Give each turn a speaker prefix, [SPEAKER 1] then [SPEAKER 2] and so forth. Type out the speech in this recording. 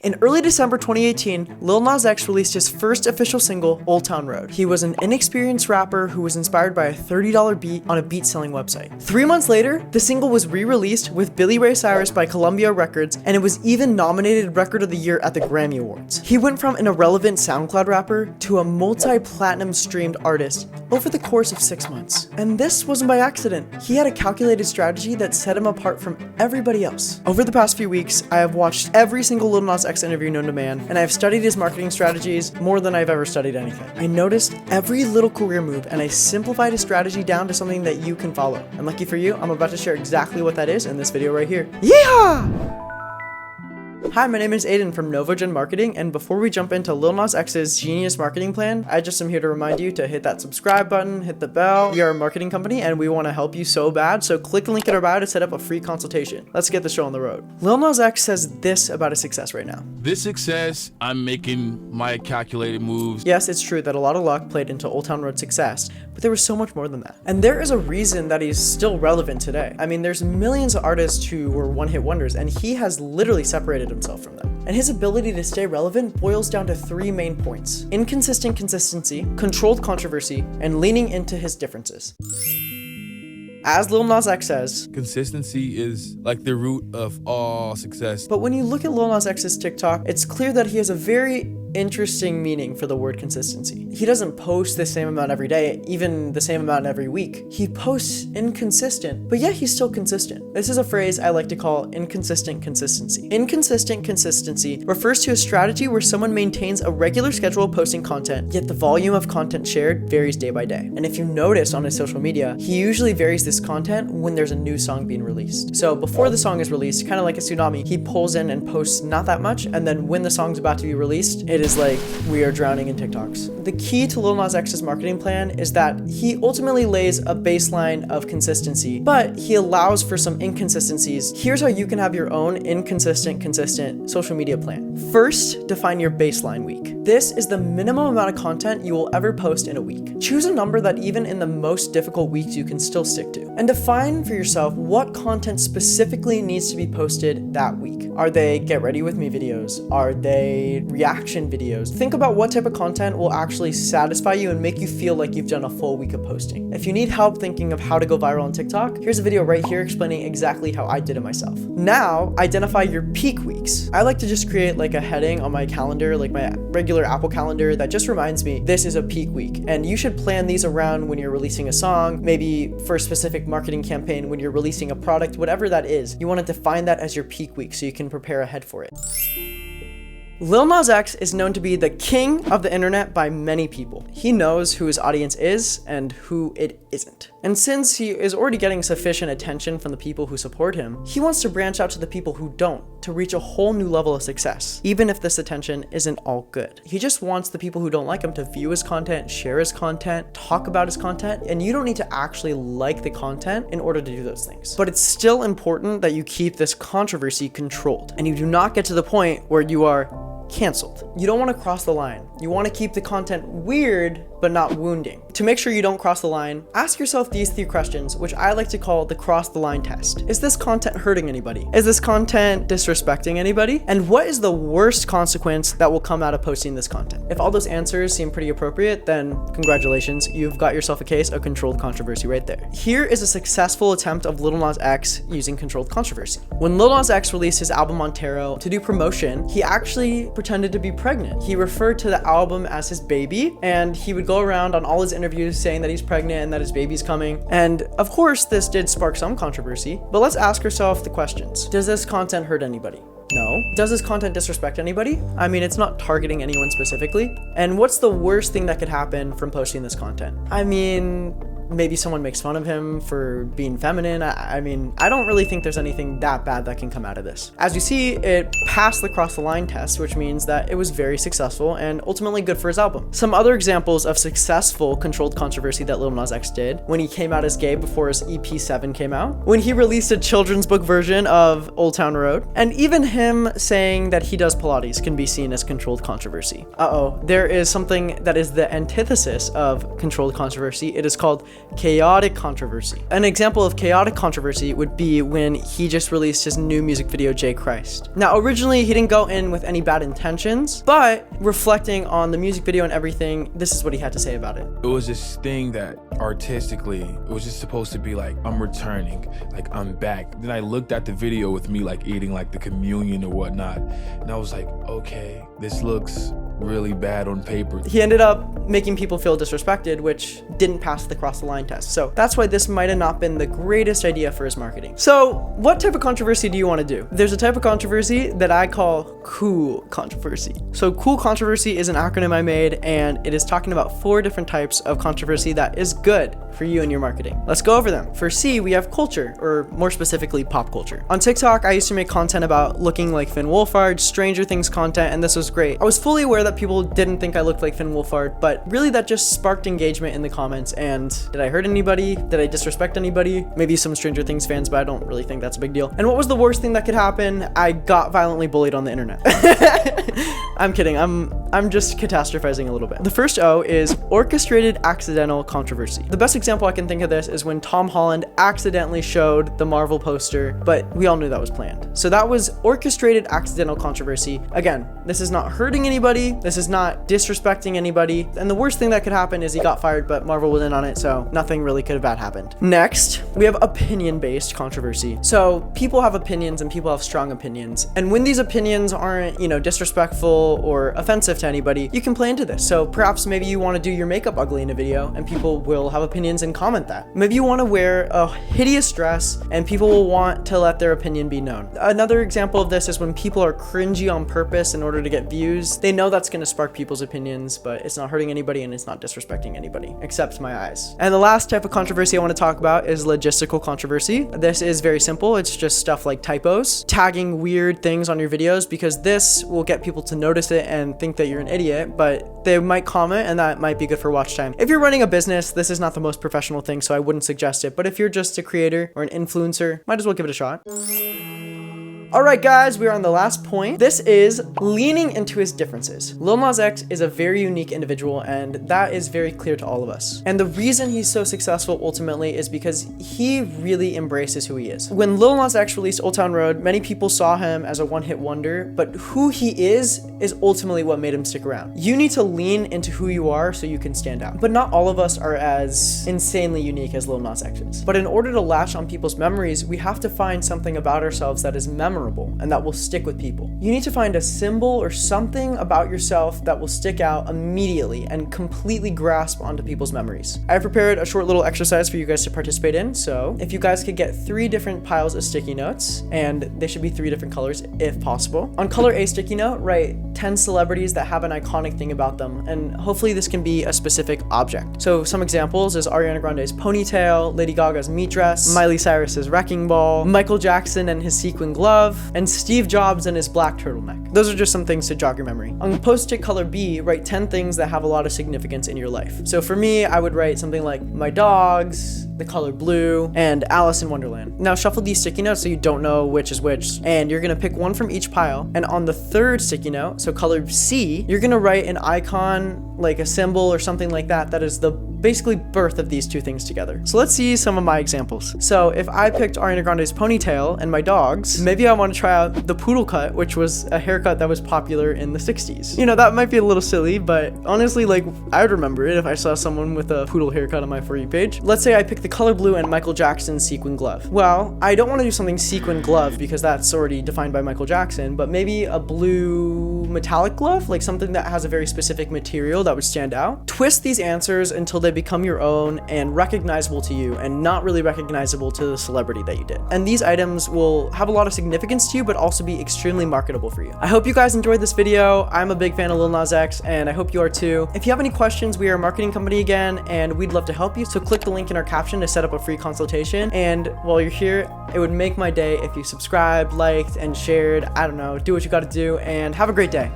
[SPEAKER 1] In early December 2018, Lil Nas X released his first official single, Old Town Road. He was an inexperienced rapper who was inspired by a $30 beat on a beat-selling website. 3 months later, the single was re-released with Billy Ray Cyrus by Columbia Records, and it was even nominated Record of the Year at the Grammy Awards. He went from an irrelevant SoundCloud rapper to a multi-platinum streamed artist over the course of 6 months. And this wasn't by accident. He had a calculated strategy that set him apart from everybody else. Over the past few weeks, I have watched every single Lil Nas X interview known to man, and I have studied his marketing strategies more than I've ever studied anything. I noticed every little career move, and I simplified his strategy down to something that you can follow. And lucky for you, I'm about to share exactly what that is in this video right here. Yeehaw! Hi, my name is Aiden from Novo Marketing, and before we jump into Lil Nas X's genius marketing plan, I just am here to remind you to hit that subscribe button, hit the bell. We are a marketing company and we want to help you so bad, so click the link in our bio to set up a free consultation. Let's get the show on the road. Lil Nas X says this about his success right now.
[SPEAKER 2] This success, I'm making my calculated moves.
[SPEAKER 1] Yes, it's true that a lot of luck played into Old Town Road's success, but there was so much more than that. And there is a reason that he's still relevant today. I mean, there's millions of artists who were one-hit wonders, and he has literally separated himself from them. And his ability to stay relevant boils down to 3 main points: inconsistent consistency, controlled controversy, and leaning into his differences. As Lil Nas X says,
[SPEAKER 2] consistency is like the root of all success.
[SPEAKER 1] But when you look at Lil Nas X's TikTok, it's clear that he has a very interesting meaning for the word consistency. He doesn't post the same amount every day, even the same amount every week. He posts inconsistent, but yet he's still consistent. This is a phrase I like to call inconsistent consistency. Inconsistent consistency refers to a strategy where someone maintains a regular schedule of posting content, yet the volume of content shared varies day by day. And if you notice on his social media, he usually varies this content when there's a new song being released. So before the song is released, kind of like a tsunami, he pulls in and posts not that much, and then when the song's about to be released, it is like we are drowning in TikToks. The key to Lil Nas X's marketing plan is that he ultimately lays a baseline of consistency, but he allows for some inconsistencies. Here's how you can have your own inconsistent, consistent social media plan. First, define your baseline week. This is the minimum amount of content you will ever post in a week. Choose a number that even in the most difficult weeks you can still stick to. And define for yourself what content specifically needs to be posted that week. Are they get ready with me videos? Are they reaction videos? Think about what type of content will actually satisfy you and make you feel like you've done a full week of posting. If you need help thinking of how to go viral on TikTok, here's a video right here explaining exactly how I did it myself. Now, identify your peak weeks. I like to just create like a heading on my calendar, like my regular Apple calendar, that just reminds me this is a peak week. And you should plan these around when you're releasing a song, maybe for a specific marketing campaign, when you're releasing a product, whatever that is. You want to define that as your peak week so you can prepare ahead for it. Lil Nas X is known to be the king of the internet by many people. He knows who his audience is and who it isn't. And since he is already getting sufficient attention from the people who support him, he wants to branch out to the people who don't, to reach a whole new level of success, even if this attention isn't all good. He just wants the people who don't like him to view his content, share his content, talk about his content, and you don't need to actually like the content in order to do those things. But it's still important that you keep this controversy controlled, and you do not get to the point where you are canceled. You don't want to cross the line. You want to keep the content weird, but not wounding. To make sure you don't cross the line, ask yourself these 3 questions, which I like to call the cross the line test. Is this content hurting anybody? Is this content disrespecting anybody? And what is the worst consequence that will come out of posting this content? If all those answers seem pretty appropriate, then congratulations, you've got yourself a case of controlled controversy right there. Here is a successful attempt of Lil Nas X using controlled controversy. When Lil Nas X released his album Montero, to do promotion, he actually pretended to be pregnant. He referred to the album as his baby, and he would go around on all his interviews saying that he's pregnant and that his baby's coming. And of course, this did spark some controversy, but let's ask ourselves the questions. Does this content hurt anybody? No. Does this content disrespect anybody? I mean, it's not targeting anyone specifically. And what's the worst thing that could happen from posting this content? I mean, maybe someone makes fun of him for being feminine. I mean, I don't really think there's anything that bad that can come out of this. As you see, it passed the cross the line test, which means that it was very successful and ultimately good for his album. Some other examples of successful controlled controversy that Lil Nas X did: when he came out as gay before his EP 7 came out, when he released a children's book version of Old Town Road, and even him saying that he does Pilates can be seen as controlled controversy. There is something that is the antithesis of controlled controversy. It is called chaotic controversy. An example of chaotic controversy would be when he just released his new music video, J Christ. Now, originally he didn't go in with any bad intentions, but reflecting on the music video and everything, this is what he had to say about it.
[SPEAKER 2] It was this thing that artistically, it was just supposed to be like, I'm returning, like I'm back. Then I looked at the video with me like eating like the communion or whatnot, and I was like, okay, this looks really bad on paper.
[SPEAKER 1] He ended up making people feel disrespected, which didn't pass the cross the line test. So that's why this might have not been the greatest idea for his marketing. So what type of controversy do you want to do? There's a type of controversy that I call cool controversy. So cool controversy is an acronym I made, and it is talking about 4 different types of controversy that is good for you and your marketing. Let's go over them. For C, we have culture, or more specifically pop culture. On TikTok, I used to make content about looking like Finn Wolfhard, Stranger Things content, and this was great. I was fully aware that people didn't think I looked like Finn Wolfhard, but really that just sparked engagement in the comments. And did I hurt anybody? Did I disrespect anybody? Maybe some Stranger Things fans, but I don't really think that's a big deal. And what was the worst thing that could happen? I got violently bullied on the internet. I'm kidding. I'm just catastrophizing a little bit. The first O is orchestrated accidental controversy. The best example I can think of this is when Tom Holland accidentally showed the Marvel poster, but we all knew that was planned. So that was orchestrated accidental controversy. Again, this is not hurting anybody. This is not disrespecting anybody. And the worst thing that could happen is he got fired, but Marvel was in on it, so nothing really could have bad happened. Next, we have opinion-based controversy. So people have opinions and people have strong opinions. And when these opinions aren't, disrespectful or offensive to anybody, you can play into this. So perhaps maybe you want to do your makeup ugly in a video and people will have opinions and comment that. Maybe you want to wear a hideous dress and people will want to let their opinion be known. Another example of this is when people are cringy on purpose in order to get views. They know that's going to spark people's opinions, but it's not hurting anybody and it's not disrespecting anybody, except my eyes. And the last type of controversy I want to talk about is logistical controversy. This is very simple. It's just stuff like typos, tagging weird things on your videos, because this will get people to notice it and think that you're an idiot, but they might comment and that might be good for watch time. If you're running a business, this is not the most professional thing, so I wouldn't suggest it. But if you're just a creator or an influencer, might as well give it a shot. All right, guys, we are on the last point. This is leaning into his differences. Lil Nas X is a very unique individual, and that is very clear to all of us. And the reason he's so successful ultimately is because he really embraces who he is. When Lil Nas X released Old Town Road, many people saw him as a one-hit wonder, but who he is ultimately what made him stick around. You need to lean into who you are so you can stand out. But not all of us are as insanely unique as Lil Nas X is. But in order to latch on people's memories, we have to find something about ourselves that is memorable and that will stick with people. You need to find a symbol or something about yourself that will stick out immediately and completely grasp onto people's memories. I prepared a short little exercise for you guys to participate in. So if you guys could get 3 different piles of sticky notes, and they should be 3 different colors if possible. On color A sticky note, write 10 celebrities that have an iconic thing about them, and hopefully this can be a specific object. So some examples is Ariana Grande's ponytail, Lady Gaga's meat dress, Miley Cyrus's wrecking ball, Michael Jackson and his sequin glove, and Steve Jobs and his black turtleneck. Those are just some things to jog your memory. On post-it color B, write 10 things that have a lot of significance in your life. So for me, I would write something like my dogs, the color blue, and Alice in Wonderland. Now shuffle these sticky notes so you don't know which is which, and you're gonna pick one from each pile, and on the 3rd sticky note, so color C, you're gonna write an icon, like a symbol or something like that, that is the basically birth of these 2 things together. So let's see some of my examples. So if I picked Ariana Grande's ponytail and my dogs, maybe I want to try out the poodle cut, which was a haircut that was popular in the 60s. That might be a little silly, but honestly, I would remember it if I saw someone with a poodle haircut on my For You page. Let's say I picked the color blue and Michael Jackson's sequin glove. Well, I don't want to do something sequin glove because that's already defined by Michael Jackson, but maybe a blue metallic glove, like something that has a very specific material that would stand out. Twist these answers until they become your own and recognizable to you and not really recognizable to the celebrity that you did. And these items will have a lot of significance to you, but also be extremely marketable for you. I hope you guys enjoyed this video. I'm a big fan of Lil Nas X, and I hope you are too. If you have any questions, we are a marketing company again, and we'd love to help you. So click the link in our caption to set up a free consultation. And while you're here, it would make my day if you subscribed, liked, and shared. I don't know, do what you gotta do, and have a great day.